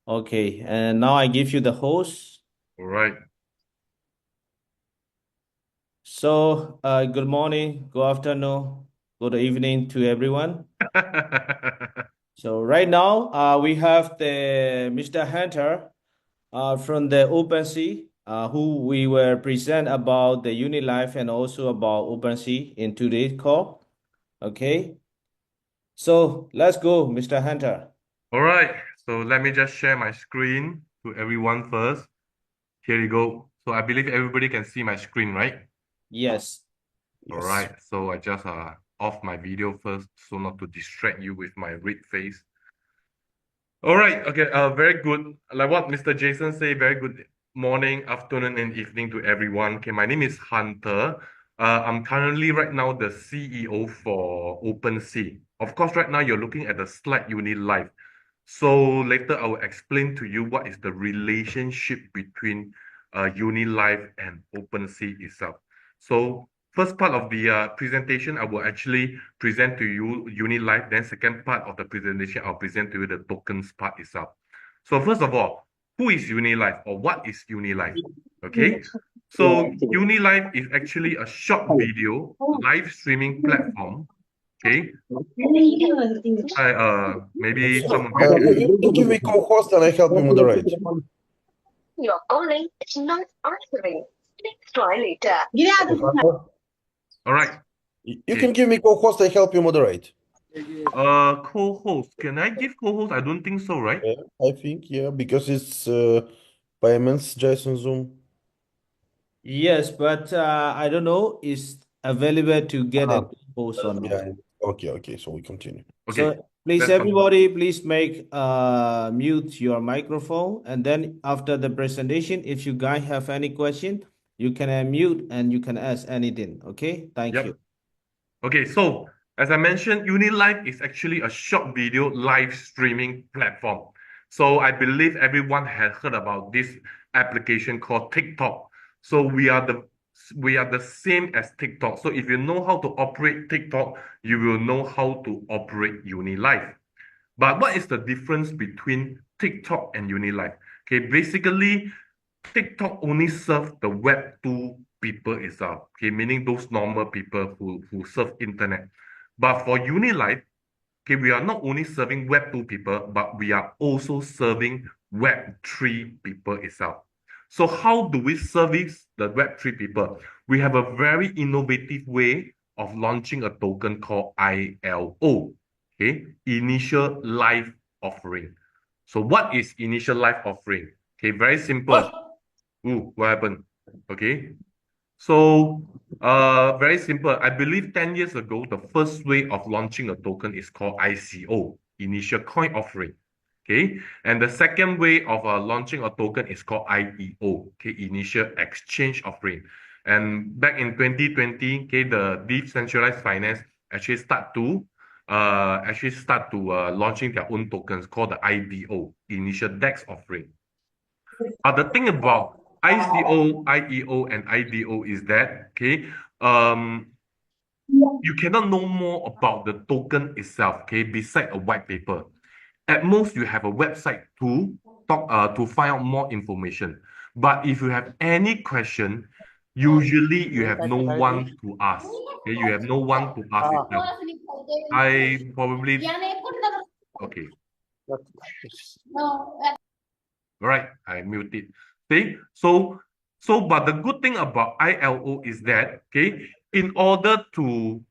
Okay, and now I give you the host. All right. So, good morning, good afternoon, good evening to everyone. So right now, we have the Mr. Hunter from the OpenSea, who we will present about the Unilive and also about OpenSea in today's call. Okay, so let's go, Mr. Hunter. All right. So let me just share my screen to everyone first. Here you go. So I believe everybody can see my screen, right? Yes, All yes. right. So I just off my video first so not to distract you with my red face. All right. Okay. Very good. Like what Mr. Jason say, very good morning, afternoon, and evening to everyone. Okay. My name is Hunter. I'm currently right now the CEO for OpenSea. Of course, right now you're looking at the slide Unilive. So later I will explain to you what is the relationship between Unilive and OpenSea itself. So first part of the presentation, I will actually present to you Unilive. Then second part of the presentation, I'll present to you the tokens part itself. So first of all, who is Unilive or what is Unilive? Okay. So Unilive is actually a short video live streaming platform. Okay. Maybe some of you can. You give me co-host and I help you moderate. Your calling is not answering. Please try later. All right. You can give me co-host, I help you moderate. Co-host. Can I give co-host? I don't think so, right? Yeah, I think, yeah, because it's payments, Jason Zoom. Yes, but I don't know is available to get a Ah, host or not. yeah. Okay, so we continue. Okay. So please, Let's continue. everybody, please make mute your microphone, and then after the presentation, if you guys have any question, you can unmute and you can ask anything. Okay, thank you. Yep. Okay, so as I mentioned, Unilive is actually a short video live streaming platform. So I believe everyone has heard about this application called TikTok. So we are the same as TikTok. So if you know how to operate TikTok, you will know how to operate Unilive. But what is the difference between TikTok and Unilive? Okay, basically, TikTok only serve the Web 2 people itself, okay, meaning those normal people who surf internet. But for Unilife, okay, we are not only serving Web 2 people, but we are also serving Web 3 people itself. So how do we service the Web 3 people? We have a very innovative way of launching a token called ILO, okay, Initial Live Offering. So what is Initial Live Offering? Okay, very simple. Ooh, what happened? Okay. So, very simple. I believe 10 years ago, the first way of launching a token is called ICO, Initial Coin Offering. Okay. And the second way of launching a token is called IEO, okay, Initial Exchange Offering. And back in 2020, okay, the decentralized finance actually start to launching their own tokens called the IDO, Initial DEX Offering. The thing about ICO, IEO, and IDO is that, okay, um, you cannot know more about the token itself, okay, beside a white paper. At most, you have a website to find out more information. But if you have any question, usually you have no one to ask. Okay, you have no one to ask itself. I probably okay. All right, I mute it. See, but the good thing about ILO is that, okay, in order to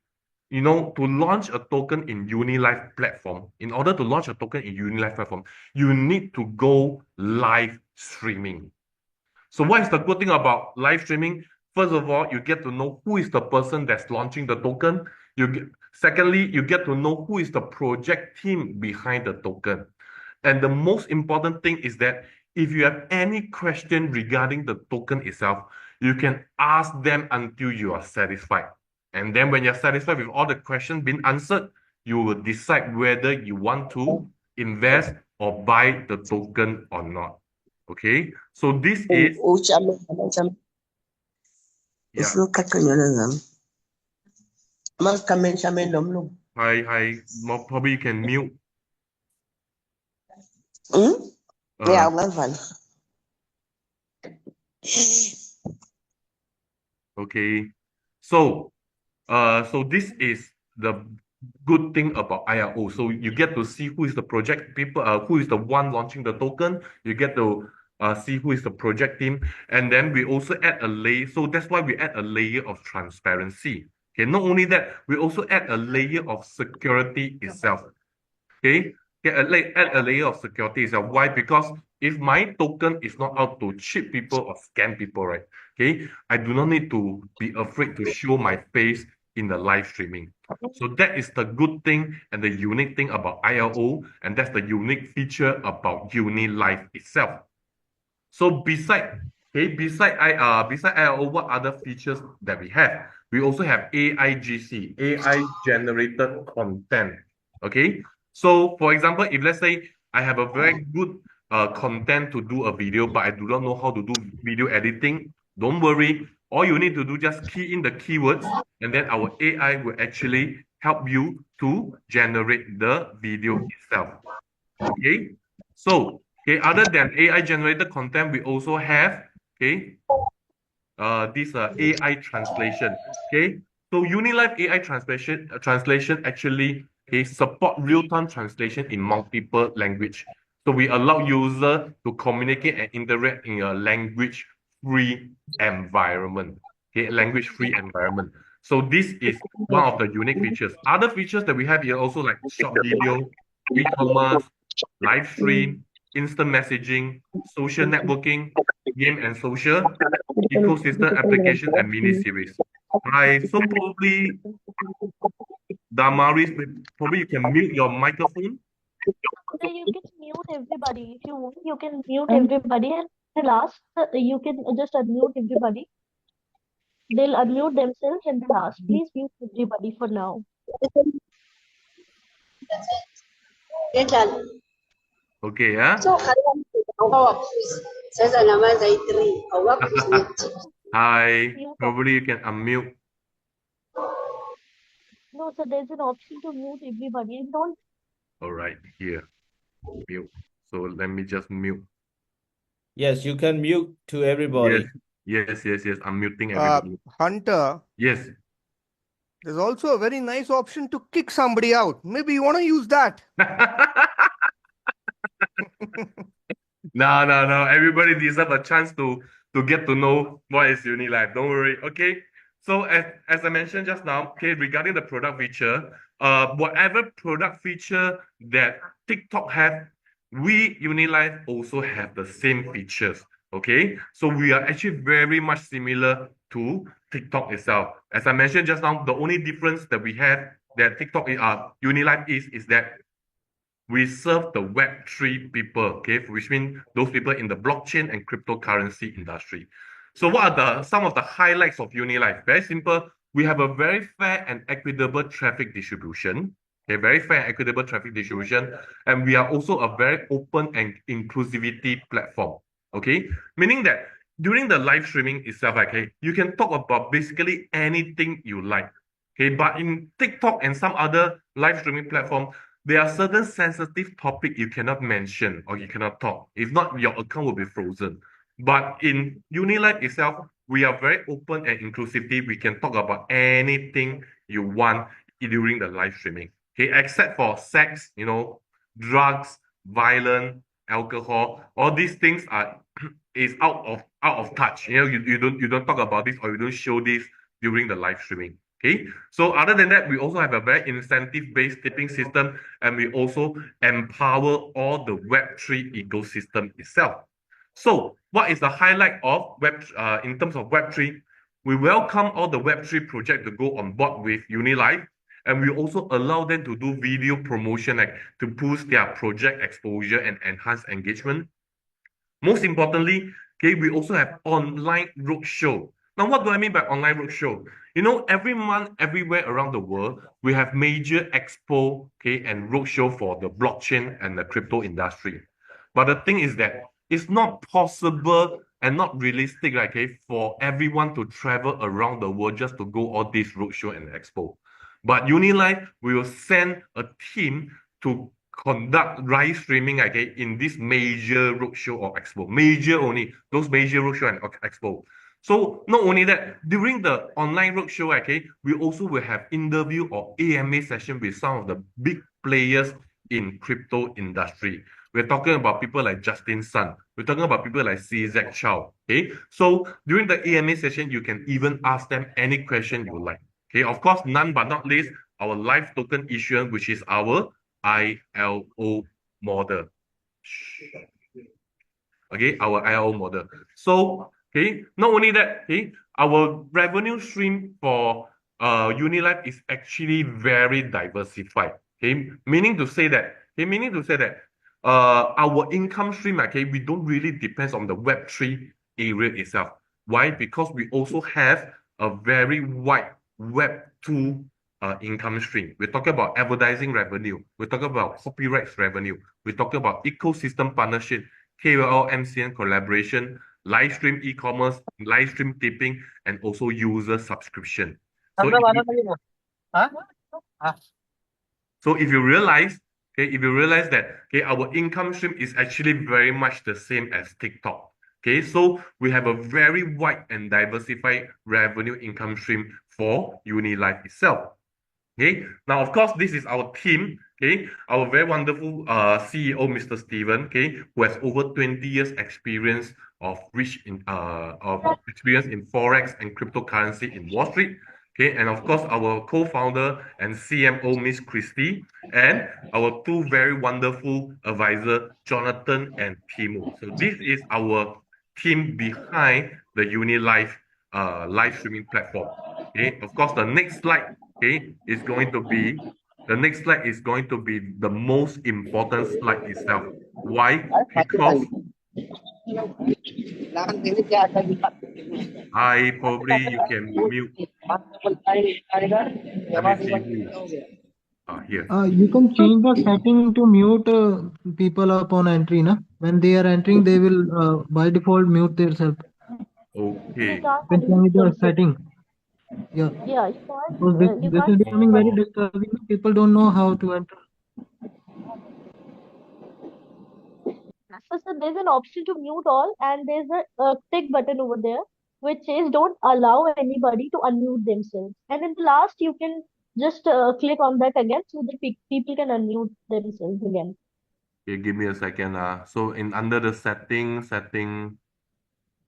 launch a token in Unilive platform, you need to go live streaming. So what is the good thing about live streaming? First of all, you get to know who is the person that's launching the token. Secondly, you get to know who is the project team behind the token. And the most important thing is that if you have any question regarding the token itself, you can ask them until you are satisfied. And then when you're satisfied with all the questions being answered, you will decide whether you want to invest or buy the token or not. Okay, so this is yeah. Hi, probably you can mute. Yeah, Melvin. Okay. So, so this is the good thing about IRO. So you get to see who is the project people, who is the one launching the token. You get to see who is the project team, and then we also add a layer. So that's why we add a layer of transparency. Okay. Not only that, we also add a layer of security itself. Okay. Add a layer of security itself. Why? Because if my token is not out to cheat people or scam people, right? Okay, I do not need to be afraid to show my face in the live streaming. So that is the good thing and the unique thing about ILO, and that's the unique feature about Unilive itself. So beside ILO, what other features that we have? We also have AIGC, AI generated content. Okay. So for example, if let's say I have a very good content to do a video, but I do not know how to do video editing, don't worry. All you need to do just key in the keywords, and then our AI will actually help you to generate the video itself. Okay. So, okay, other than AI generated content, we also have, okay, this AI translation. Okay. So Unilive AI translation actually support real-time translation in multiple language. So we allow user to communicate and interact in a language-free environment. Okay, language-free environment. So this is one of the unique features. Other features that we have here also like short video, e-commerce, live stream, instant messaging, social networking, game and social, ecosystem application, and mini series. Right. So probably Damaris, probably you can mute your microphone. So you can mute everybody. If you want, you can mute everybody, and the last, you can just unmute everybody. They'll unmute themselves in the last. Please mute everybody for now. Okay, yeah. So, sasa naman sa 3. Awak Hi. Mute. Probably you can unmute. No, so there's an option to mute everybody. And don't. All right, here. Mute. So let me just mute. Yes, you can mute to everybody. Yes. I'm muting everybody. Hunter, Yes. there's also a very nice option to kick somebody out. Maybe you want to use that. No. Everybody deserves a chance to get to know what is Unilive. Don't worry. Okay. So as I mentioned just now, okay, regarding the product feature, whatever product feature that TikTok have, we Unilive also have the same features. Okay. So we are actually very much similar to TikTok itself. As I mentioned just now, the only difference that we have that TikTok Unilive is that we serve the Web3 people, okay, which means those people in the blockchain and cryptocurrency industry. So what are some of the highlights of Unilive? Very simple. We have a very fair and equitable traffic distribution. Okay, very fair and equitable traffic distribution. And we are also a very open and inclusivity platform. Okay, meaning that during the live streaming itself, okay, you can talk about basically anything you like. Okay, but in TikTok and some other live streaming platform, there are certain sensitive topic you cannot mention or you cannot talk. If not, your account will be frozen. But in Unilive itself, we are very open and inclusivity. We can talk about anything you want during the live streaming. Okay, except for sex, drugs, violence, alcohol, all these things are is out of touch. You don't talk about this or you don't show this during the live streaming. Okay, so other than that, we also have a very incentive-based tipping system, and we also empower all the Web3 ecosystem itself. So, what is the highlight of in terms of Web3? We welcome all the Web3 projects to go on board with Unilive, and we also allow them to do video promotion to boost their project exposure and enhance engagement. Most importantly, okay, we also have online roadshow. Now, what do I mean by online roadshow? Every month, everywhere around the world, we have major expo, okay, and roadshow for the blockchain and the crypto industry. But the thing is that it's not possible and not realistic, okay, for everyone to travel around the world just to go all these roadshow and expo. But Unilive will send a team to conduct live streaming, okay, in this major roadshow or expo. Major only, those major roadshow and expo. So not only that, during the online roadshow, okay, we also will have interview or AMA session with some of the big players in crypto industry. We're talking about people like Justin Sun. We're talking about people like CZ Chow. Okay, so during the AMA session, you can even ask them any question you like. Okay, of course, none but not least, our live token issuance, which is our ILO model. Okay, our ILO model. So, okay, not only that, okay, our revenue stream for Unilive is actually very diversified. Okay, meaning to say that, our income stream, okay, we don't really depend on the Web3 area itself. Why? Because we also have a very wide Web2 income stream. We're talking about advertising revenue. We're talking about copyrights revenue. We're talking about ecosystem partnership, KOL, MCN collaboration, live stream e-commerce, live stream tipping, and also user subscription. So if you realize, that our income stream is actually very much the same as TikTok. Okay, so we have a very wide and diversified revenue income stream for Unilive itself. Okay, now of course this is our team. Okay, our very wonderful CEO, Mr. Steven. Okay, who has over 20 years experience of experience in forex and cryptocurrency in Wall Street. Okay, and of course our co-founder and CMO, Miss Christy, and our two very wonderful advisor, Jonathan and Timo. So this is our team behind the Unilive live streaming platform. Okay, of course the next slide, okay, is going to be the most important slide itself. Why? Because probably you can mute. Let me see who. Here. You can change the setting to mute people upon entry, na? When they are entering, they will by default mute themselves. Okay. You can't You can change the unmute themselves. setting. Yeah. Yeah, you can't. Because You this is can't. becoming very disturbing. People don't know how to enter. So there's an option to mute all, and there's a tick button over there which says don't allow anybody to unmute themselves. And in the last, you can just click on that again so that people can unmute themselves again. Okay, give me a second. So under the setting.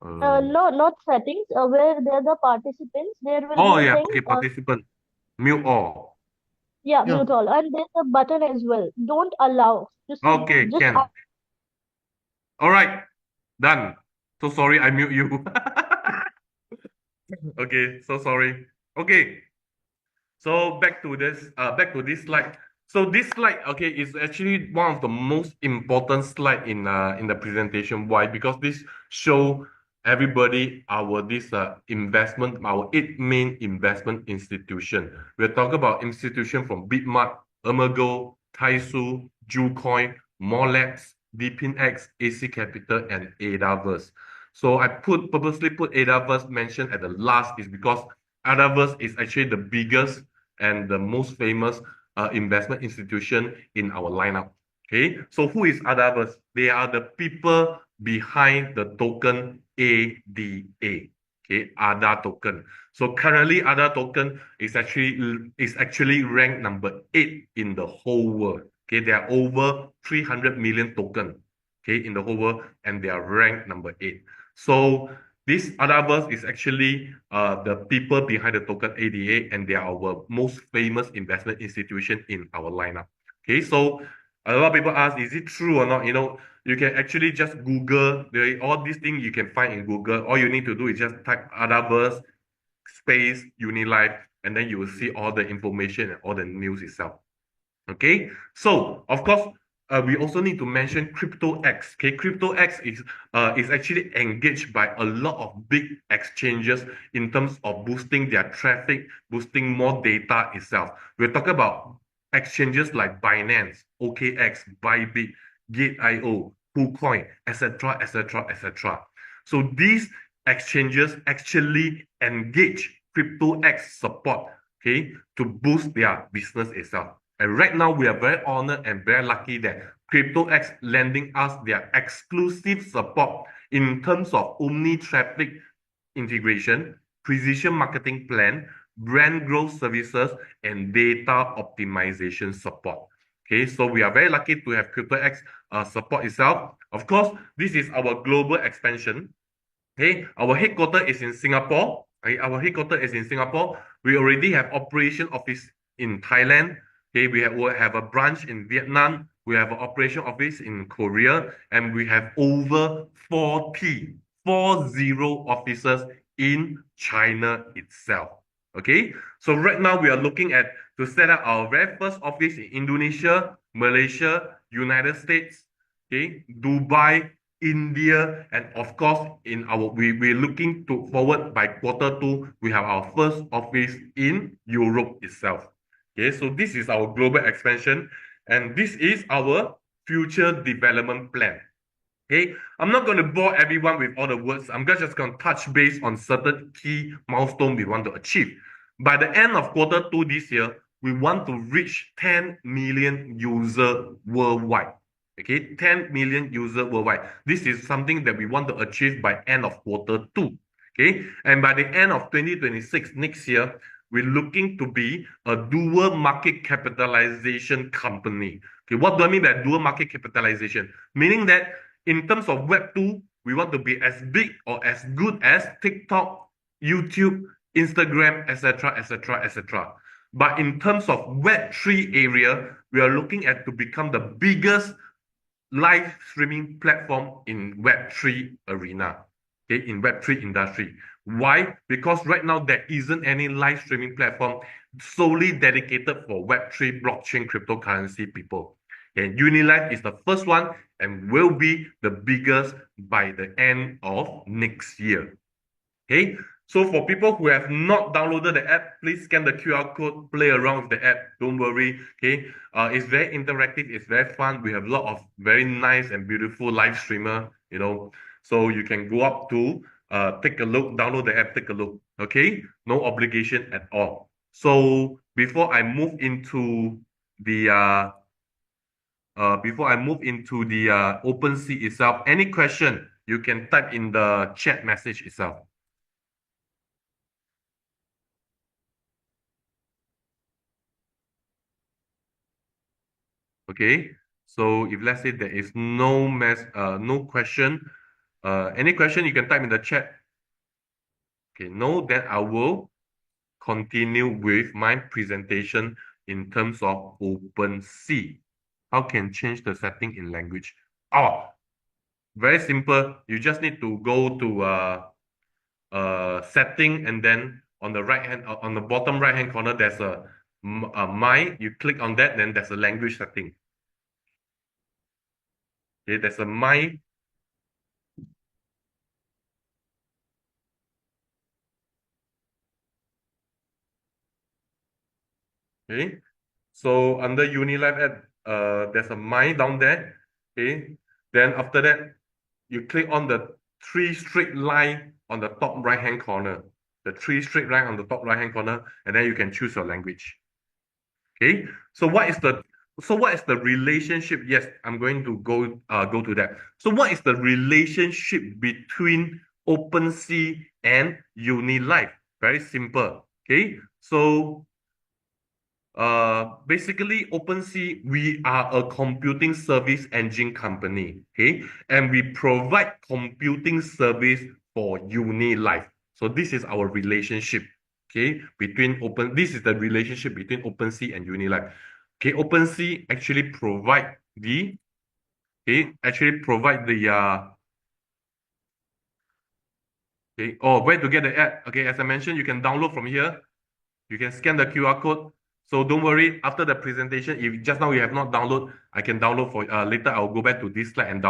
No, not settings. Where there are the participants, there will Oh be a yeah, thing. okay, participant. Mute all. Yeah, Yeah. mute all, and there's a button as well. Don't allow. Okay, Just can. All right, done. So sorry, I mute you. Okay, so sorry. Okay, so back to this slide. So this slide, okay, is actually one of the most important slide in the presentation. Why? Because this show everybody our 8 main investment institution. We're talking about institution from Bitmart, Emergo, Taisu, Jucoin, Molex, DPinX, AC Capital, and Adaverse. So I purposely put Adaverse mentioned at the last is because Adaverse is actually the biggest and the most famous investment institution in our lineup. Okay, so who is Adaverse? They are the people behind the token ADA. Okay, ADA token. So currently, ADA token is actually ranked number 8 in the whole world. Okay, there are over 300 million token. Okay, in the whole world, and they are ranked number 8. So this Adaverse is actually the people behind the token ADA, and they are our most famous investment institution in our lineup. Okay, so a lot of people ask, is it true or not? You can actually just Google all these things you can find in Google. All you need to do is just type Adaverse space Unilive, and then you will see all the information and all the news itself. Okay, so of course, we also need to mention CryptoX. Okay, CryptoX is actually engaged by a lot of big exchanges in terms of boosting their traffic, boosting more data itself. We're talking about exchanges like Binance, OKX, Bybit, Gate.io, KuCoin, etc., etc., etc. So these exchanges actually engage CryptoX support, okay, to boost their business itself. And right now, we are very honored and very lucky that CryptoX lending us their exclusive support in terms of omni-traffic integration, precision marketing plan, brand growth services, and data optimization support. Okay, so we are very lucky to have CryptoX support itself. Of course, this is our global expansion. Okay, our headquarters is in Singapore. Okay, our headquarters is in Singapore. We already have operation office in Thailand. Okay, we have a branch in Vietnam. We have an operation office in Korea, and we have over 40 offices in China itself. Okay, so right now we are looking at to set up our very first office in Indonesia, Malaysia, United States, okay, Dubai, India, and of course, we're looking forward by Q2, we have our first office in Europe itself. Okay, so this is our global expansion, and this is our future development plan. Okay, I'm not going to bore everyone with all the words. I'm just going to touch base on certain key milestones we want to achieve. By the end of Q2 this year, we want to reach 10 million users worldwide. Okay, 10 million users worldwide. This is something that we want to achieve by end of Q2. Okay, and by the end of 2026, next year, we're looking to be a dual market capitalization company. Okay, what do I mean by dual market capitalization? Meaning that in terms of Web 2, we want to be as big or as good as TikTok, YouTube, Instagram, etc., etc., etc. But in terms of Web 3 area, we are looking at to become the biggest live streaming platform in Web 3 arena, okay, in Web 3 industry. Why? Because right now there isn't any live streaming platform solely dedicated for Web 3 blockchain cryptocurrency people. And Unilive is the first one and will be the biggest by the end of next year. Okay, so for people who have not downloaded the app, please scan the QR code, play around with the app. Don't worry. Okay, it's very interactive. It's very fun. We have a lot of very nice and beautiful live streamer. So you can go up to take a look, download the app, take a look. Okay, no obligation at all. So before I move into the OpenSea itself, any question you can type in the chat message itself. Okay, so if let's say there is no question, any question you can type in the chat. Okay, no, then I will continue with my presentation in terms of OpenSea. How can change the setting in language? Oh, very simple. You just need to go to setting, and then on the bottom right hand corner, there's a my. You click on that, then there's a language setting. Okay, there's a my. Okay, so under Unilive app, there's a my down there. Okay, then after that, you click on the three straight line on the top right hand corner. The three straight line on the top right hand corner, and then you can choose your language. Okay, so what is the relationship? Yes, I'm going to go to that. So what is the relationship between OpenSea and Unilive? Very simple. Okay, so basically OpenSea, we are a computing service engine company, okay, and we provide computing service for Unilive. So this is our relationship, okay, this is the relationship between OpenSea and Unilive. Okay, OpenSea actually provide the where to get the app. Okay, as I mentioned, you can download from here. You can scan the QR code. So don't worry, after the presentation, if just now you have not downloaded, I can download for later. I'll go back to this slide and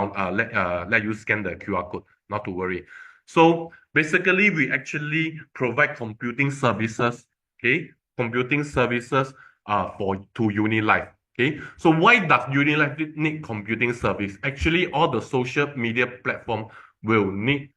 let you scan the QR code. Not to worry. So basically, we actually provide computing services. Okay, computing services to Unilive. Okay, so why does Unilive need computing service? Actually, all the social media platform will need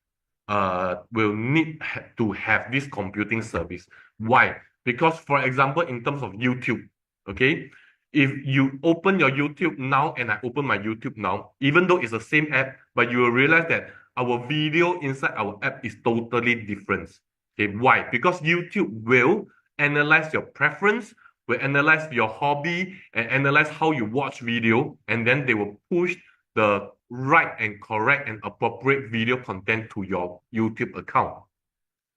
to have this computing service. Why? Because, for example, in terms of YouTube, okay, If you open your YouTube now and I open my YouTube now, even though it's the same app, but you will realize that our video inside our app is totally different. Okay, why? Because YouTube will analyze your preference, will analyze your hobby, and analyze how you watch video, and then they will push the right and correct and appropriate video content to your YouTube account.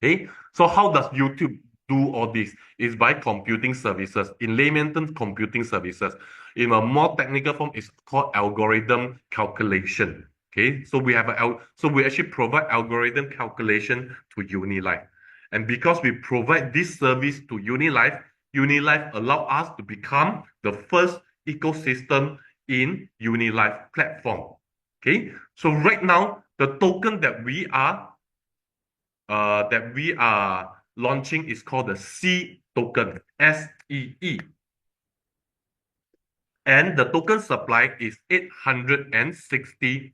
Okay, so how does YouTube do all this? Is by computing services. In layman terms, computing services. In a more technical form, it's called algorithm calculation. Okay, so we actually provide algorithm calculation to Unilive, and because we provide this service to Unilive, Unilive allow us to become the first ecosystem in Unilive platform. Okay, so right now the token that we are launching is called the SEE token, SEE. And the token supply is 860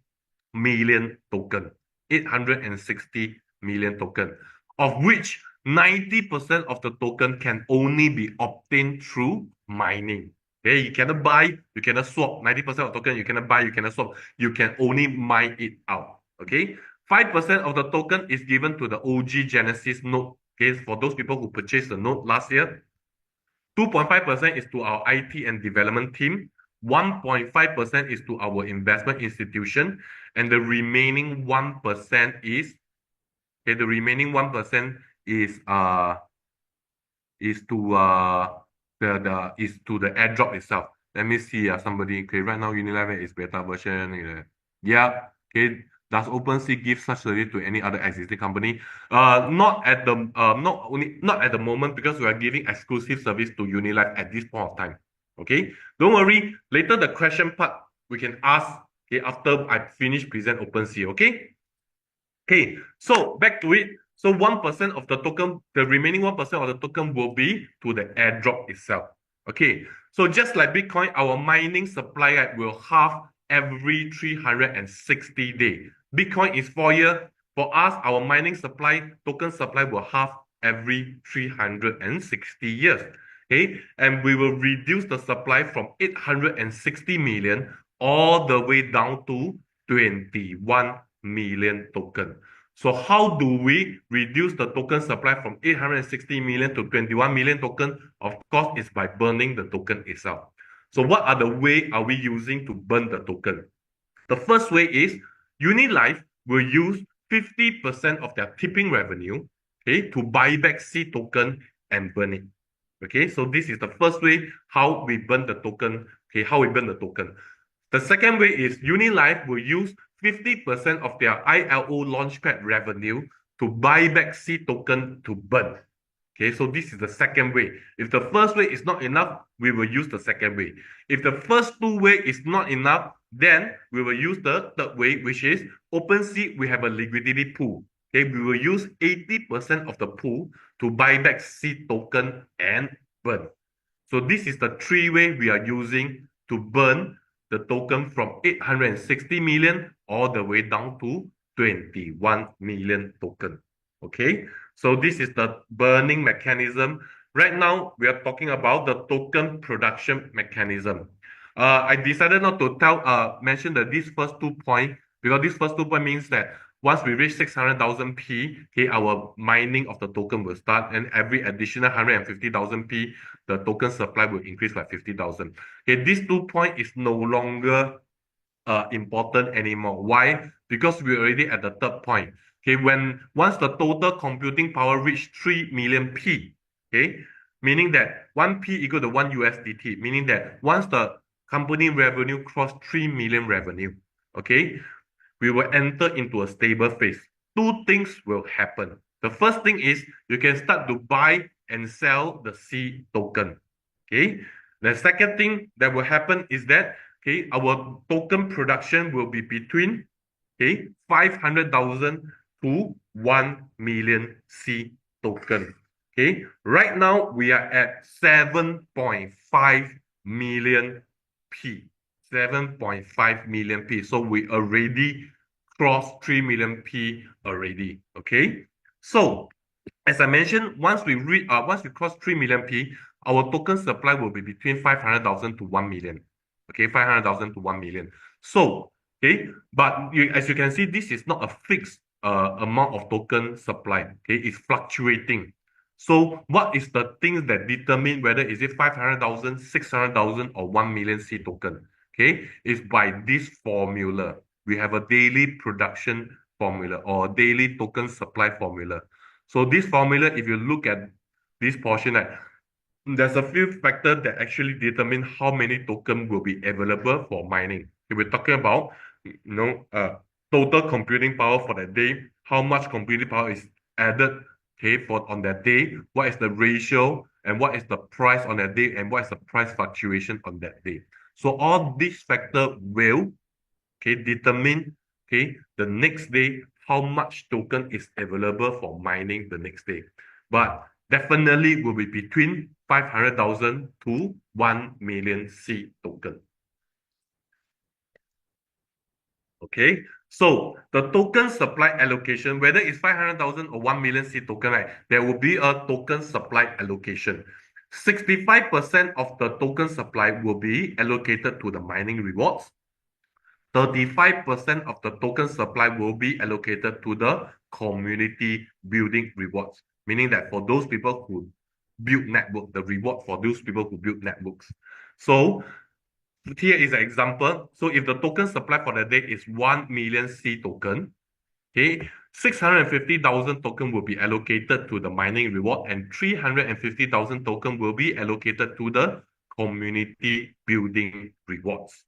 million token. 860 million token, of which 90% of the token can only be obtained through mining. Okay, you cannot buy, you cannot swap. 90% of token you cannot buy, you cannot swap. You can only mine it out. Okay, 5% of the token is given to the OG Genesis node. Okay, for those people who purchased the node last year. 2.5% is to our IT and development team. 1.5% is to our investment institution, and the remaining 1% is to the airdrop itself. Let me see. Somebody. Okay, right now Unilive is beta version. Yeah. Okay. Does OpenSea give such service to any other existing company? Not at the moment, because we are giving exclusive service to Unilive at this point of time. Okay. Don't worry. Later the question part we can ask. Okay, after I finish present OpenSea. Okay. Okay. So back to it. So 1% of the token, the remaining 1% of the token will be to the airdrop itself. Okay. So just like Bitcoin, our mining supply will halve every 360 days. Bitcoin is 4 years. For us, our mining supply, token supply will halve every 360 years. Okay. And we will reduce the supply from 860 million all the way down to 21 million token. So how do we reduce the token supply from 860 million to 21 million token? Of course, it's by burning the token itself. So what are the way are we using to burn the token? The first way is Unilive will use 50% of their tipping revenue, okay, to buy back SEE token and burn it. Okay, so this is the first way how we burn the token. Okay, how we burn the token. The second way is Unilive will use 50% of their ILO launchpad revenue to buy back SEE token to burn. Okay, so this is the second way. If the first way is not enough, we will use the second way. If the first two way is not enough, then we will use the third way, which is OpenSea. We have a liquidity pool. Okay, we will use 80% of the pool to buy back SEE token and burn. So this is the three way we are using to burn the token from 860 million all the way down to 21 million token. Okay, so this is the burning mechanism. Right now, we are talking about the token production mechanism. I decided not to mention that these first 2 points, because this first 2 points means that once we reach 600,000 P, okay, our mining of the token will start, and every additional 150,000 P, the token supply will increase by 50,000. Okay, these 2 points is no longer important anymore. Why? Because we're already at the third point. Okay, once the total computing power reach 3 million P, okay, meaning that 1 P equal to 1 USDT, meaning that once the company revenue cross 3 million revenue, okay, we will enter into a stable phase. 2 things will happen. The first thing is you can start to buy and sell the SEE token. Okay. The second thing that will happen is that, okay, our token production will be between, okay, 500,000 to 1 million SEE token. Okay. Right now we are at 7.5 million P. 7.5 million P. So we already crossed 3 million P already. Okay. So as I mentioned, once we cross 3 million P, our token supply will be between 500,000 to 1 million. Okay, 500,000 to 1 million. So, okay, but as you can see, this is not a fixed amount of token supply. Okay, it's fluctuating. So what is the things that determine whether is it 500,000, 600,000 or 1 million C token? Okay, is by this formula. We have a daily production formula or daily token supply formula. So this formula, if you look at this portion, there's a few factors that actually determine how many tokens will be available for mining. If we're talking about, total computing power for that day, how much computing power is added, okay, for on that day, what is the ratio, and what is the price on that day, and what is the price fluctuation on that day. So all these factors will, okay, determine, okay, the next day how much token is available for mining the next day. But definitely will be between 500,000 to 1 million C token. Okay, so the token supply allocation, whether it's 500,000 or 1 million C token, right, there will be a token supply allocation. 65% of the token supply will be allocated to the mining rewards. 35% of the token supply will be allocated to the community building rewards, meaning that for those people who build network, the reward for those people who build networks. So here is an example. So if the token supply for the day is 1 million C token, okay, 650,000 token will be allocated to the mining reward and 350,000 token will be allocated to the community building rewards.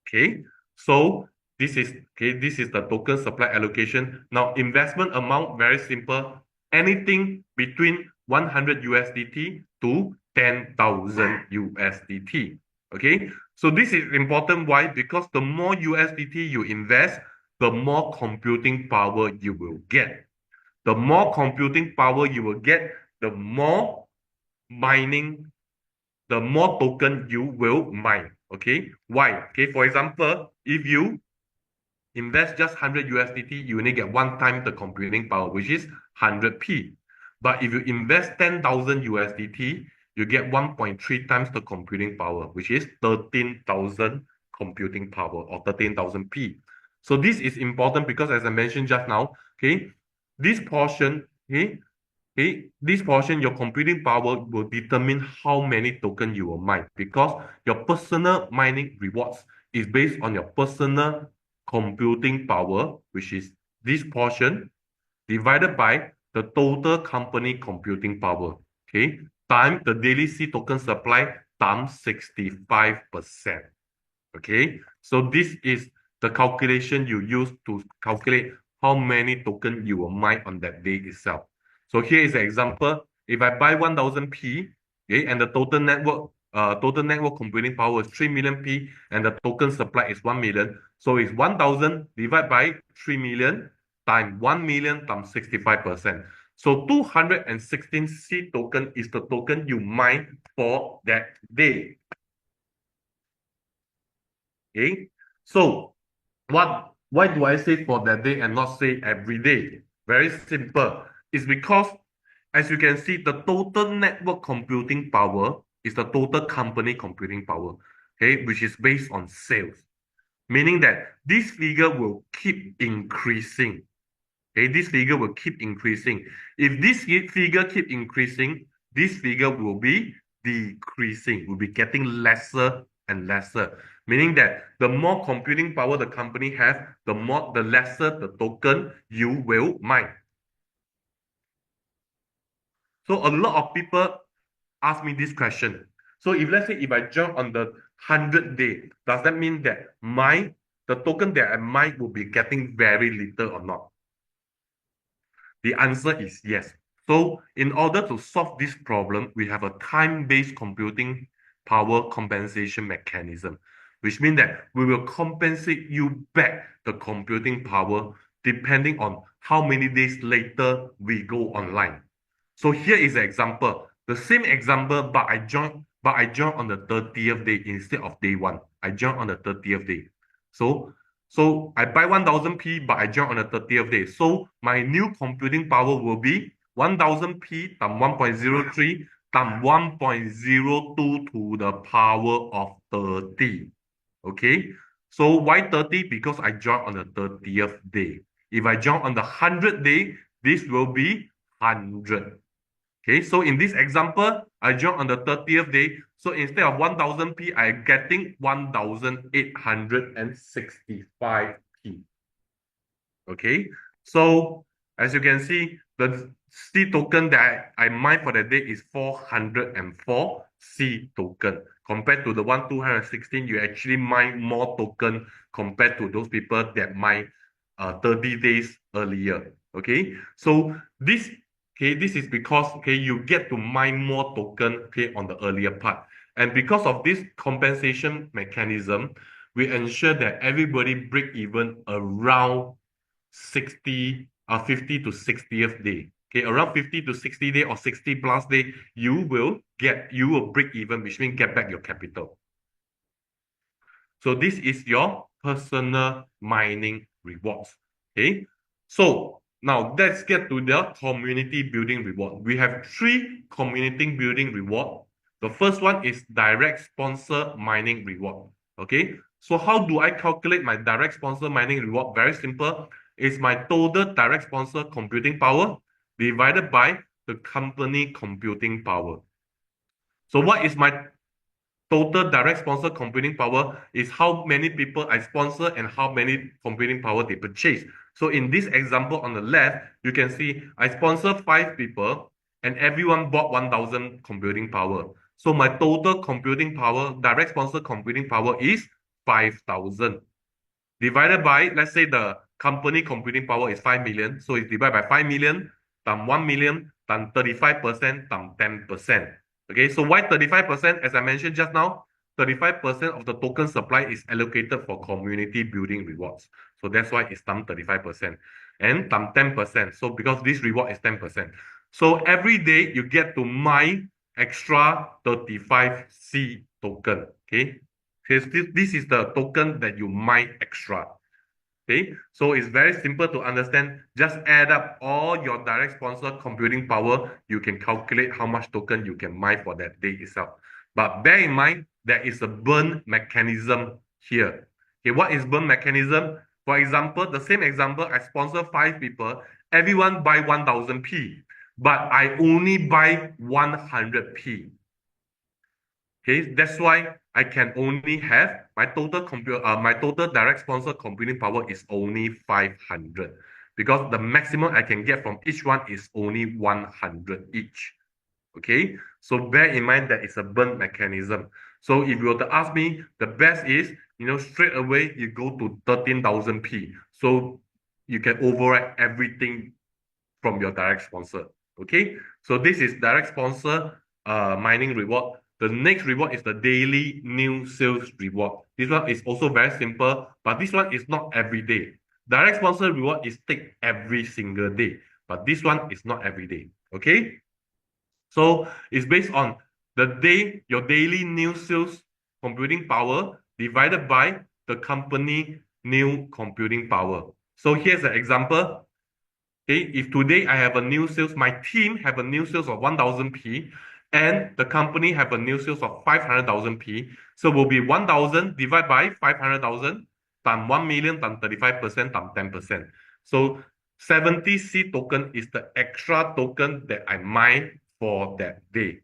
Okay, so this is the token supply allocation. Now investment amount, very simple, anything between 100 USDT to 10,000 USDT. Okay, so this is important. Why? Because the more USDT you invest, the more computing power you will get. The more computing power you will get, the more mining, the more token you will mine. Okay, why? Okay, for example, if you invest just 100 USDT, you only get one time the computing power, which is 100p. But if you invest 10,000 USDT, you get 1.3 times the computing power, which is 13,000 computing power or 13,000p. So this is important because, as I mentioned just now, okay, this portion, okay, this portion, your computing power will determine how many tokens you will mine because your personal mining rewards is based on your personal computing power, which is this portion, divided by the total company computing power, okay, times the daily C token supply times 65%. Okay, so this is the calculation you use to calculate how many tokens you will mine on that day itself. So here is an example. If I buy 1000p, okay, and the total network computing power is 3 million P and the token supply is 1 million. So it's 1000 divided by 3 million times 1 million times 65%. So 216 C token is the token you mine for that day. Okay, so why do I say for that day and not say every day? Very simple. It's because, as you can see, the total network computing power is the total company computing power, okay, which is based on sales, meaning that this figure will keep increasing. Okay, this figure will keep increasing. If this figure keep increasing, this figure will be decreasing, will be getting lesser and lesser, meaning that the more computing power the company has, the lesser the token you will mine. So a lot of people ask me this question. So if let's say if I jump on the 100 day, does that mean that the token that I mine will be getting very little or not? The answer is yes. So in order to solve this problem, we have a time-based computing power compensation mechanism, which means that we will compensate you back the computing power depending on how many days later we go online. So here is an example. The same example, but I joined on the 30th day instead of day one. I joined on the 30th day. So I buy 1000p, but I join on the 30th day. So my new computing power will be 1000p times 1.03 times 1.02 to the power of 30. Okay, so why 30? Because I joined on the 30th day. If I join on the 100th day, this will be 100. Okay, so in this example, I joined on the 30th day. So instead of 1000p, I'm getting 1865p. Okay, so as you can see, the C token that I mine for the day is 404 C token. Compared to the 216, you actually mine more token compared to those people that mine 30 days earlier. Okay, so this is because you get to mine more token on the earlier part. And because of this compensation mechanism, we ensure that everybody break even around 50 to 60th day. Okay, around 50 to 60 day or 60 plus day, you will break even, which means get back your capital. So this is your personal mining rewards. Okay, so now let's get to the community building reward. We have 3 community building reward. The first one is direct sponsor mining reward. Okay, so how do I calculate my direct sponsor mining reward? Very simple. It's my total direct sponsor computing power divided by the company computing power. So what is my total direct sponsor computing power? Is how many people I sponsor and how many computing power they purchase. So in this example on the left, you can see I sponsor 5 people and everyone bought 1000 computing power. So my total computing power, direct sponsor computing power is 5000. Divided by, let's say the company computing power is 5 million. So it's divided by 5 million times 1 million times 35% times 10%. Okay, so why 35%? As I mentioned just now, 35% of the token supply is allocated for community building rewards. So that's why it's times 35% and times 10%. So because this reward is 10%. So every day you get to mine extra 35 C token. Okay. This is the token that you mine extra. Okay, so it's very simple to understand. Just add up all your direct sponsor computing power. You can calculate how much token you can mine for that day itself. But bear in mind, there is a burn mechanism here. Okay, what is burn mechanism? For example, the same example, I sponsor 5 people. Everyone buy 1000p, but I only buy 100p. Okay, that's why I can only have my total direct sponsor computing power is only 500 because the maximum I can get from each one is only 100 each. Okay, so bear in mind that it's a burn mechanism. So if you were to ask me, the best is, straight away you go to 13,000p. So you can override everything from your direct sponsor. Okay, so this is direct sponsor mining reward. The next reward is the daily new sales reward. This one is also very simple, but this one is not every day. Direct sponsor reward is take every single day, but this one is not every day. Okay, so it's based on the day, your daily new sales computing power divided by the company new computing power. So here's an example. Okay, if today I have a new sales, my team have a new sales of 1000p and the company have a new sales of 500,000p. So will be 1000 divided by 500,000 times 1 million times 35% times 10%. So 70C token is the extra token that I mine for that day.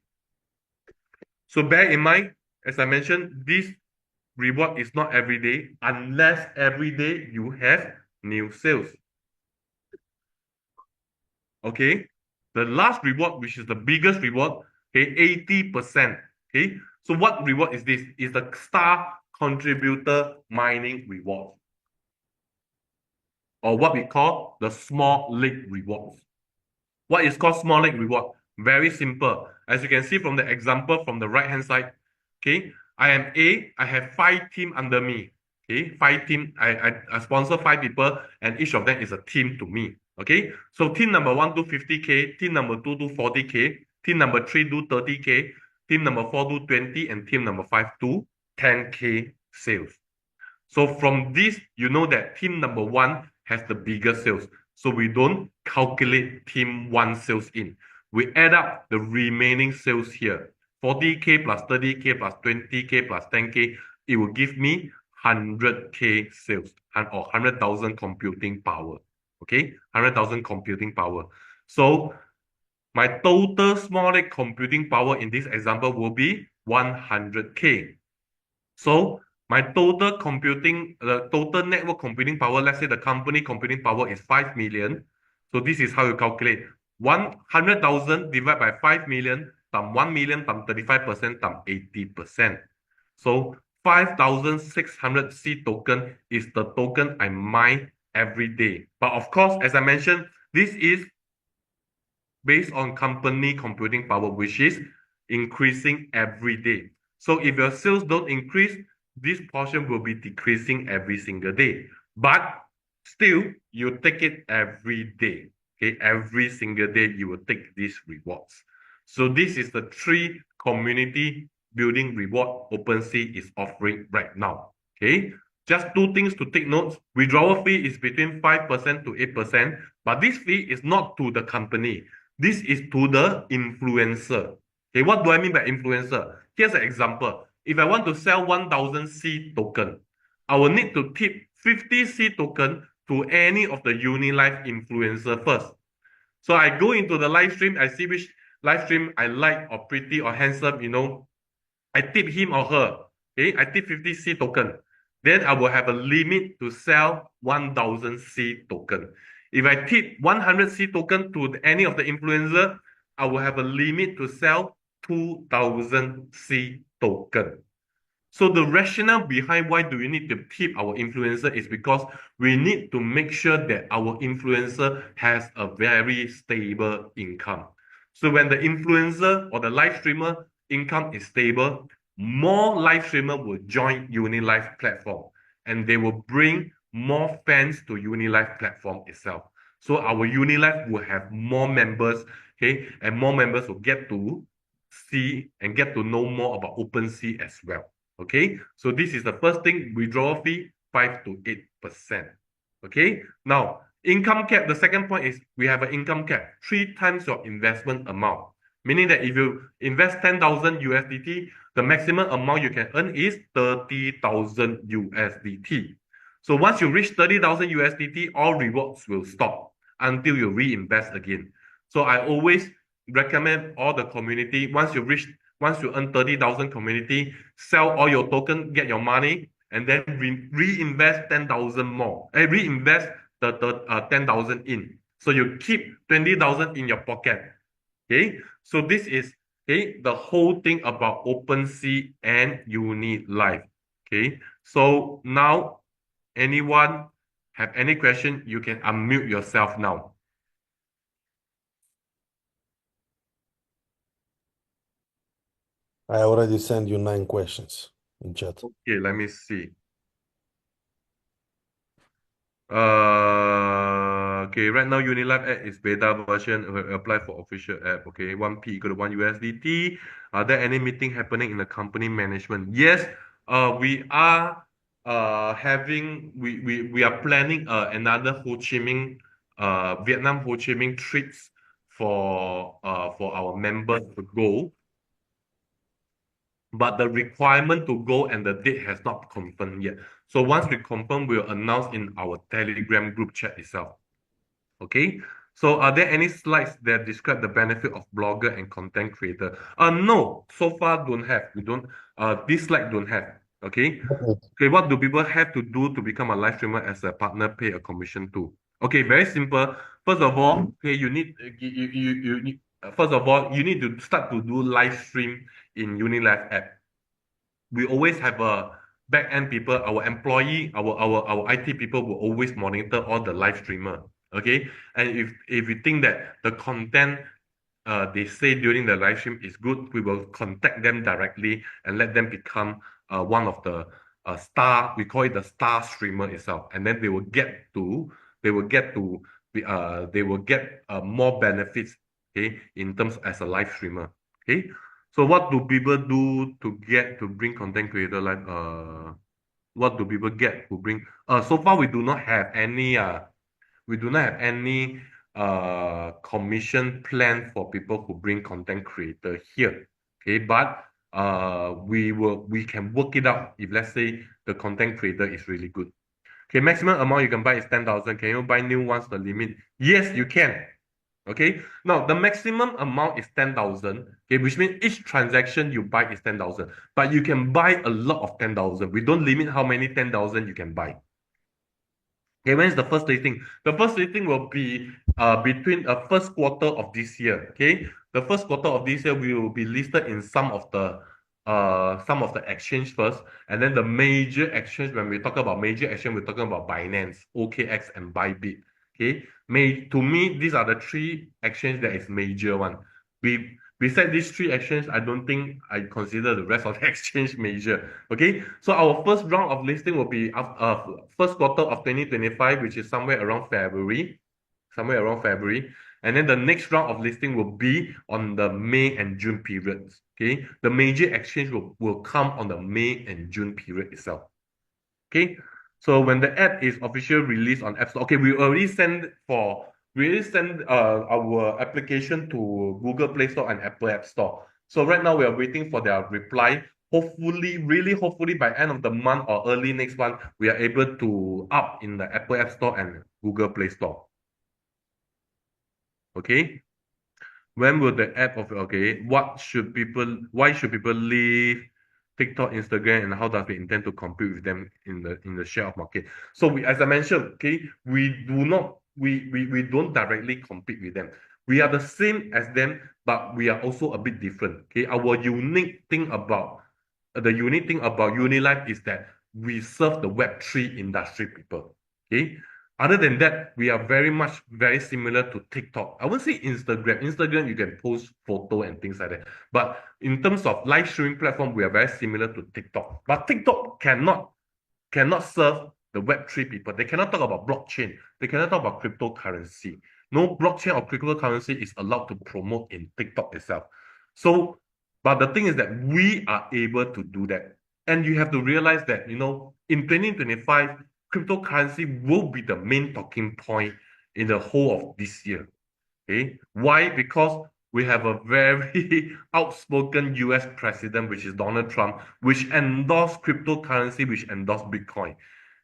So bear in mind, as I mentioned, this reward is not every day unless every day you have new sales. Okay, the last reward, which is the biggest reward, okay, 80%. Okay, so what reward is this? Is the star contributor mining reward, or what we call the small leg rewards. What is called small leg reward? Very simple. As you can see from the example from the right hand side, okay, I am A, I have 5 teams under me. Okay, 5 teams, I sponsor 5 people, and each of them is a team to me. Okay, so team number 1 do 50K, team number 2 do 40K, team number 3 do 30K, team number 4 do 20, and team number 5 do 10K sales. So from this, you know that team number 1 has the bigger sales. So we don't calculate team 1 sales in. we add up the remaining sales here. 40K plus 30K plus 20K plus 10K, it will give me 100K sales or 100,000 computing power. Okay, 100,000 computing power. So my total small lake computing power in this example will be 100K. So my total total network computing power, let's say the company computing power is 5 million. So this is how you calculate 100,000 divided by 5 million times 1 million times 35% times 80%. So 5,600 C token is the token I mine every day. But of course, as I mentioned, this is based on company computing power, which is increasing every day. So if your sales don't increase, this portion will be decreasing every single day. But still, you take it every day. Okay, every single day you will take these rewards. So this is the 3 community building reward OpenSea is offering right now. Okay, just 2 things to take notes. Withdrawal fee is between 5% to 8%, but this fee is not to the company. This is to the influencer. Okay, what do I mean by influencer? Here's an example. If I want to sell 1,000 C token, I will need to tip 50 C token to any of the Unilive influencer first. So I go into the live stream, I see which live stream I like or pretty or handsome, I tip him or her. Okay, I tip 50 C token. Then I will have a limit to sell 1,000 C token. If I tip 100 C token to any of the influencer, I will have a limit to sell 2,000 C token. So the rationale behind why do we need to tip our influencer is because we need to make sure that our influencer has a very stable income. So when the influencer or the live streamer income is stable, more live streamer will join Unilive platform and they will bring more fans to Unilive platform itself. So our Unilive will have more members, okay, and more members will get to see and get to know more about OpenSea as well. Okay, so this is the first thing, withdrawal fee 5 to 8%. Okay, now income cap, the second point is we have an income cap, 3 times your investment amount. Meaning that if you invest 10,000 USDT, the maximum amount you can earn is 30,000 USDT. So once you reach 30,000 USDT, all rewards will stop until you reinvest again. So I always recommend all the community, once you earn 30,000 community, sell all your token, get your money, and then reinvest 10,000 more. Reinvest the 10,000 in. So you keep 20,000 in your pocket. Okay, so this is the whole thing about OpenSea and Unilive. Okay, so now anyone have any question, you can unmute yourself now. I already sent you 9 questions in chat. Okay, let me see. Okay, right now Unilive app is beta version. Apply for official app. Okay, 1P equal to 1 USDT. Are there any meeting happening in the company management? Yes, we are we are planning another Ho Chi Minh Vietnam Ho Chi Minh trips for our members to go. But the requirement to go and the date has not confirmed yet. So once we confirm, we'll announce in our Telegram group chat itself. Okay. So are there any slides that describe the benefit of blogger and content creator? No, so far don't have. We don't. This slide don't have. Okay. Okay. What do people have to do to become a live streamer as a partner? Pay a commission to. Okay. Very simple. First of all, okay, you need first of all you need to start to do live stream in Unilive app. We always have a back end people, our employee, our IT people will always monitor all the live streamer. Okay, and if we think that the content they say during the live stream is good, we will contact them directly and let them become one of the star. We call it the star streamer itself, and then they will get more benefits. Okay, in terms as a live streamer. Okay. So what do people do to bring content creator live? What do people get to bring? So far we do not have any commission plan for people who bring content creator here. Okay, but we can work it out if let's say the content creator is really good. Okay, maximum amount you can buy is 10,000. Can you buy new ones the limit? Yes, you can. Okay, now the maximum amount is 10,000. Okay, which means each transaction you buy is 10,000, but you can buy a lot of 10,000. We don't limit how many 10,000 you can buy. Okay, when is the first listing? The first listing will be between the first quarter of this year. Okay, the first quarter of this year we will be listed in some of the exchange first, and then the major exchange. When we talk about major exchange, we're talking about Binance, OKX, and Bybit. Okay, to me these are the three exchange that is major one. Besides these three exchanges, I don't think I consider the rest of the exchange major. Okay, so our first round of listing will be first quarter of 2025, which is somewhere around February, and then the next round of listing will be on the May and June periods. Okay, the major exchange will come on the May and June period itself. Okay, so when the app is officially released on App Store, okay, we already send our application to Google Play Store and Apple App Store. So right now we are waiting for their reply. Hopefully, really hopefully by end of the month or early next month, we are able to up in the Apple App Store and Google Play Store. Okay. When will the app of okay? Why should people leave TikTok, Instagram, and how does we intend to compete with them in the share of market? So as I mentioned, okay, we don't directly compete with them. We are the same as them, but we are also a bit different. Okay, our unique thing about Unilive is that we serve the Web3 industry people. Okay, other than that, we are very similar to TikTok. I won't say Instagram. Instagram, you can post photo and things like that. But in terms of live streaming platform, we are very similar to TikTok. But TikTok cannot serve the Web3 people. They cannot talk about blockchain. They cannot talk about cryptocurrency. No blockchain or cryptocurrency is allowed to promote in TikTok itself. So, but the thing is that we are able to do that. And you have to realize that, in 2025, cryptocurrency will be the main talking point in the whole of this year. Okay, why? Because we have a very outspoken US president, which is Donald Trump, which endorsed cryptocurrency, which endorsed Bitcoin.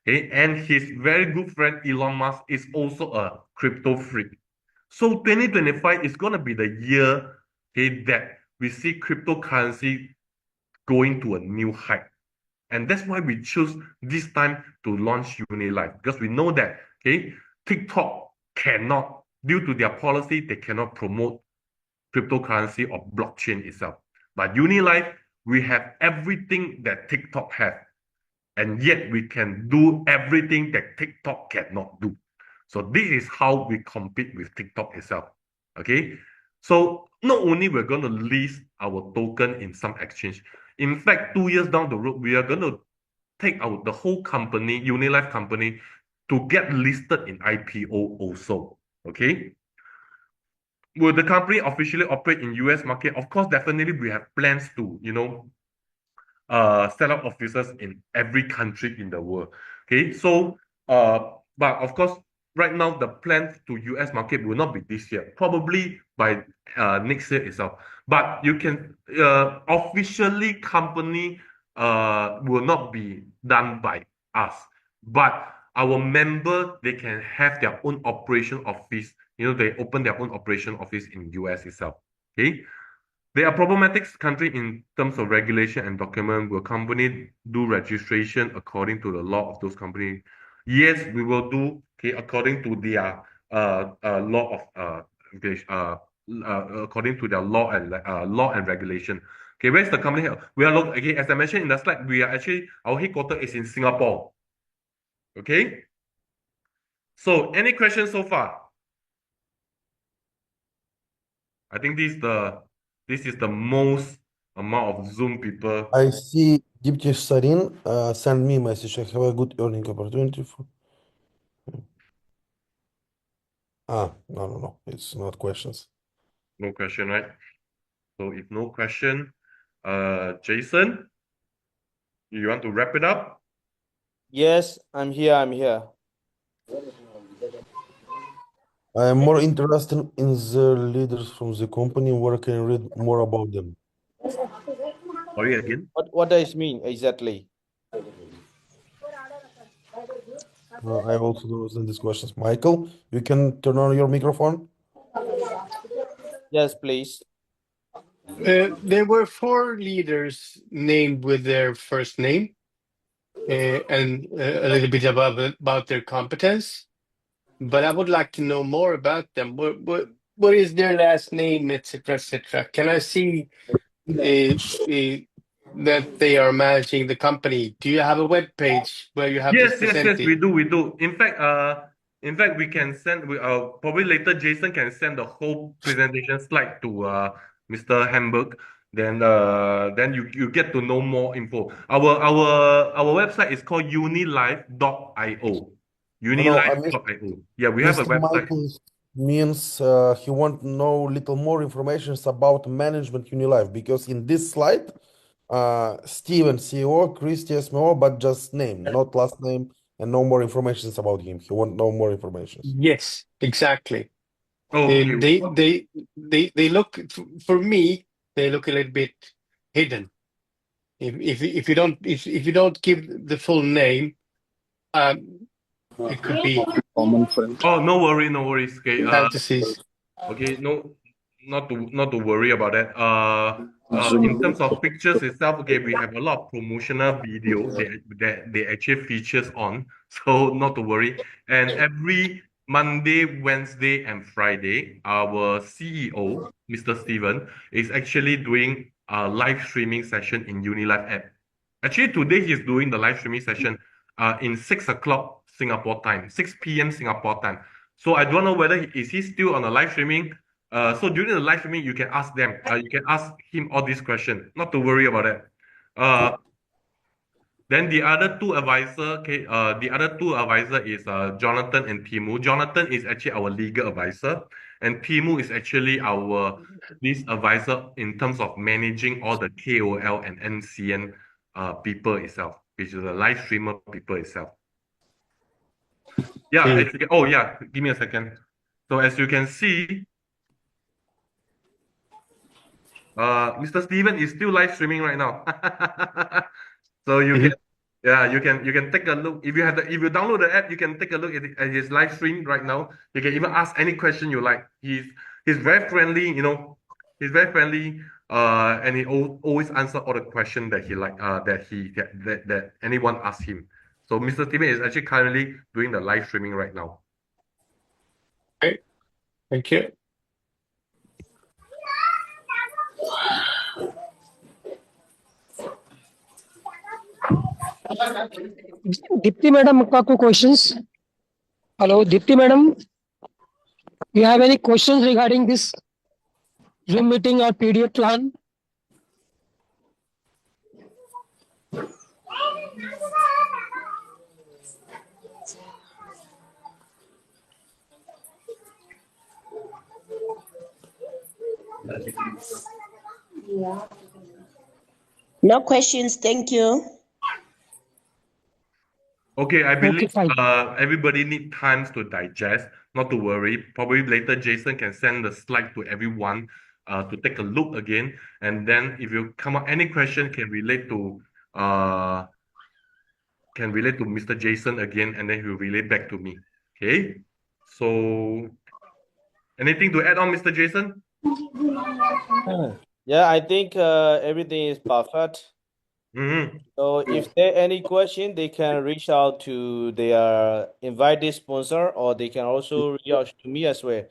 Okay, and his very good friend Elon Musk is also a crypto freak. So 2025 is going to be the year, okay, that we see cryptocurrency going to a new height. And that's why we choose this time to launch Unilive, because we know that, okay, TikTok cannot, due to their policy, they cannot promote cryptocurrency or blockchain itself. But Unilive, we have everything that TikTok has, and yet we can do everything that TikTok cannot do. So this is how we compete with TikTok itself. Okay, so not only we're going to list our token in some exchange. In fact, 2 years down the road, we are going to take out the whole company, Unilive company, to get listed in IPO also. Okay. Will the company officially operate in US market? Of course, definitely we have plans to, set up offices in every country in the world. Okay, so but of course, right now the plan to US market will not be this year, probably by next year itself. But you can officially company will not be done by us, but our member, they can have their own operation office. They open their own operation office in US itself. Okay. They are problematic country in terms of regulation and document. Will company do registration according to the law of those companies? Yes, we will do. Okay, according to their law of according to their law and regulation. Okay, where's the company? We are okay, as I mentioned in the slide, we are actually our headquarters is in Singapore. Okay. So any questions so far? I think this is the most amount of Zoom people. I see Deputy Sarin send me message. I have a good earning opportunity for. No. It's not questions. No question, right? So if no question, Jason, you want to wrap it up? Yes, I'm here. I am more interested in the leaders from the company where I can read more about them. Sorry again. What does it mean exactly? I also don't understand these questions. Michael, you can turn on your microphone. Yes, please. There were 4 leaders named with their first name and a little bit about their competence. But I would like to know more about them. What is their last name, etc., etc.? Can I see that they are managing the company? Do you have a web page where you have this Yes, presented? we do. In fact, we can send. We probably later Jason can send the whole presentation slide to Mr. Hamburg. Then you get to know more info. Our website is called unilive.io. No, I Unilive.io. Yeah, we have a Mr. website. Michael means he want to know little more information about management Unilive because in this slide, Steven CEO, Christy SMO, but just name, not last name, and no more information about him. He want no more information. Yes, exactly. Okay. They look for me. They look a little bit hidden. If you don't give the full name, it could be Common friend. Oh, no worries. Okay. fantasies. Okay. No, not to worry about that. In terms of pictures itself, okay, we have a lot of promotional video that they actually features on, so not to worry. And every Monday, Wednesday, and Friday, our CEO, Mr. Steven, is actually doing a live streaming session in Unilive app. Actually, today he's doing the live streaming session in 6 o'clock Singapore time, 6 p.m. Singapore time. So I don't know whether is he still on the live streaming. So during the live streaming, you can ask them. You can ask him all these questions. Not to worry about that. Then the other two advisor, okay, the other two advisor is Jonathan and Timu. Jonathan is actually our legal advisor, and Timu is actually our this advisor in terms of managing all the KOL and NCN people itself, which is the live streamer people itself. Yeah, Hmm. as you can, oh yeah, give me a second. So as you can see, Mr. Steven is still live streaming right now. So you Mhm. can, yeah, you can take a look. If you download the app, you can take a look at his live stream right now. You can even ask any question you like. He's very friendly, you know. He's very friendly, and he always answer all the questions that he like, that anyone asks him. So Mr. Steven is actually currently doing the live streaming right now. Okay, thank you. Dipti madam का कोई questions? Hello, Dipti madam. You have any questions regarding this Zoom meeting or PDF plan? No questions, thank you. Okay, I believe fine. everybody need times to digest. Not to worry. Probably later Jason can send the slide to everyone to take a look again. And then if you come up any question can relate to Mr. Jason again, and then he'll relate back to me. Okay. So anything to add on, Mr. Jason? Yeah, I think everything is perfect. Mm-hmm. So if there any question, they can reach out to their invited sponsor, or they can also reach out to me as well.